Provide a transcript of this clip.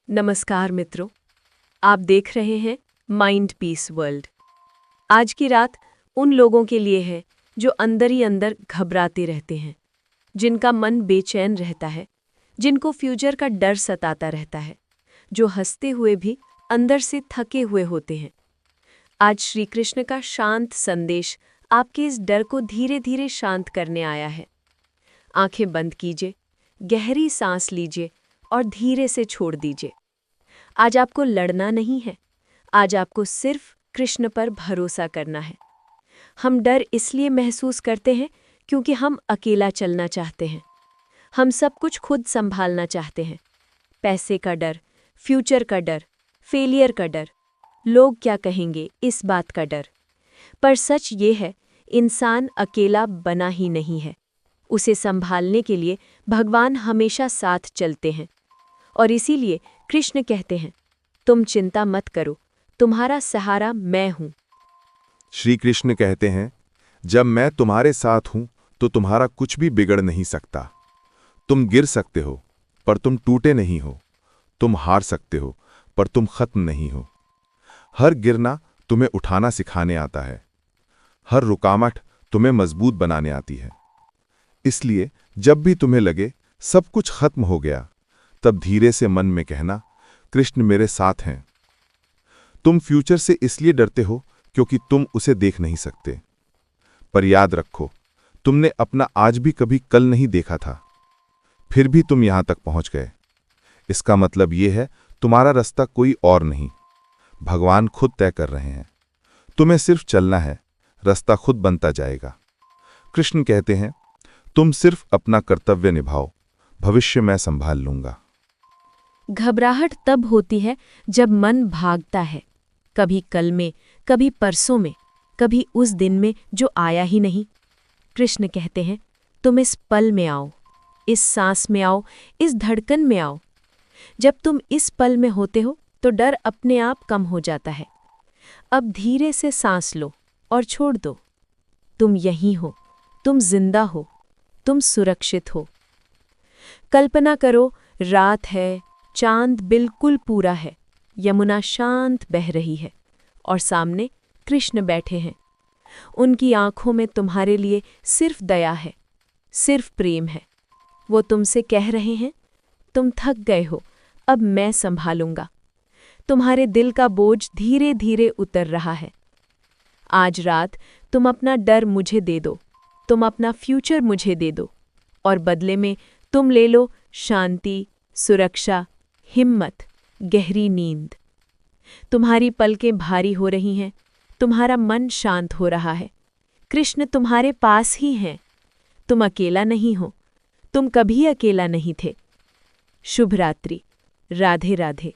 नमस्कार मित्रों, आप देख रहे हैं माइंड पीस वर्ल्ड। आज की रात उन लोगों के लिए है जो अंदर ही अंदर घबराते रहते हैं, जिनका मन बेचैन रहता है, जिनको फ्यूचर का डर सताता रहता है, जो हंसते हुए भी अंदर से थके हुए होते हैं। आज श्री कृष्ण का शांत संदेश आपके इस डर को धीरे धीरे शांत करने आया है। आंखें बंद कीजिए, गहरी सांस लीजिए और धीरे से छोड़ दीजिए। आज आपको लड़ना नहीं है, आज आपको सिर्फ कृष्ण पर भरोसा करना है। हम डर इसलिए महसूस करते हैं क्योंकि हम अकेला चलना चाहते हैं। हम सब कुछ खुद संभालना चाहते हैं। पैसे का डर, फ्यूचर का डर, फेलियर का डर, लोग क्या कहेंगे इस बात का डर। पर सच ये है, इंसान अकेला बना ही नहीं है। उसे संभालने के लिए भगवान हमेशा साथ चलते हैं। और इसीलिए कृष्ण कहते हैं, तुम चिंता मत करो, तुम्हारा सहारा मैं हूं। श्री कृष्ण कहते हैं, जब मैं तुम्हारे साथ हूं तो तुम्हारा कुछ भी बिगड़ नहीं सकता। तुम गिर सकते हो पर तुम टूटे नहीं हो। तुम हार सकते हो पर तुम खत्म नहीं हो। हर गिरना तुम्हें उठाना सिखाने आता है। हर रुकावट तुम्हें मजबूत बनाने आती है। इसलिए जब भी तुम्हें लगे सब कुछ खत्म हो गया, तब धीरे से मन में कहना, कृष्ण मेरे साथ हैं। तुम फ्यूचर से इसलिए डरते हो क्योंकि तुम उसे देख नहीं सकते। पर याद रखो, तुमने अपना आज भी कभी कल नहीं देखा था, फिर भी तुम यहां तक पहुंच गए। इसका मतलब यह है, तुम्हारा रास्ता कोई और नहीं, भगवान खुद तय कर रहे हैं। तुम्हें सिर्फ चलना है, रास्ता खुद बनता जाएगा। कृष्ण कहते हैं, तुम सिर्फ अपना कर्तव्य निभाओ, भविष्य मैं संभाल लूंगा। घबराहट तब होती है जब मन भागता है, कभी कल में, कभी परसों में, कभी उस दिन में जो आया ही नहीं। कृष्ण कहते हैं, तुम इस पल में आओ, इस सांस में आओ, इस धड़कन में आओ। जब तुम इस पल में होते हो तो डर अपने आप कम हो जाता है। अब धीरे से सांस लो और छोड़ दो। तुम यहीं हो, तुम जिंदा हो, तुम सुरक्षित हो। कल्पना करो, रात है, चांद बिल्कुल पूरा है, यमुना शांत बह रही है और सामने कृष्ण बैठे हैं। उनकी आंखों में तुम्हारे लिए सिर्फ दया है, सिर्फ प्रेम है। वो तुमसे कह रहे हैं, तुम थक गए हो, अब मैं संभालूंगा। तुम्हारे दिल का बोझ धीरे धीरे उतर रहा है। आज रात तुम अपना डर मुझे दे दो, तुम अपना फ्यूचर मुझे दे दो, और बदले में तुम ले लो शांति, सुरक्षा, हिम्मत, गहरी नींद। तुम्हारी पलकें भारी हो रही हैं, तुम्हारा मन शांत हो रहा है। कृष्ण तुम्हारे पास ही हैं। तुम अकेला नहीं हो, तुम कभी अकेला नहीं थे। शुभ रात्रि, राधे राधे।